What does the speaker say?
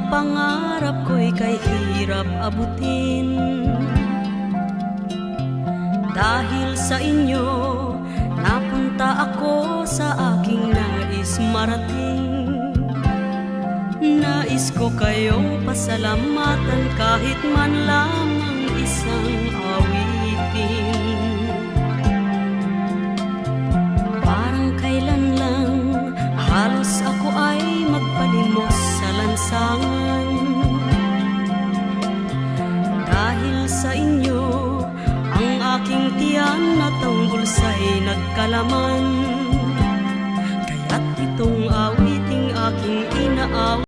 pangarap ko'y kay hirap abutin. Dahil sa inyo, napunta ako sa aking nais marating. Nais ko kayong pasalamatan kahit man lamang isang awitin. Parang kailan lang halos ako ay magpalimos sa lansangan. Dahil sa inyo, ang aking tiyan at ang bulsa'y nagkalaman. Kaya't itong awiting aking inaawit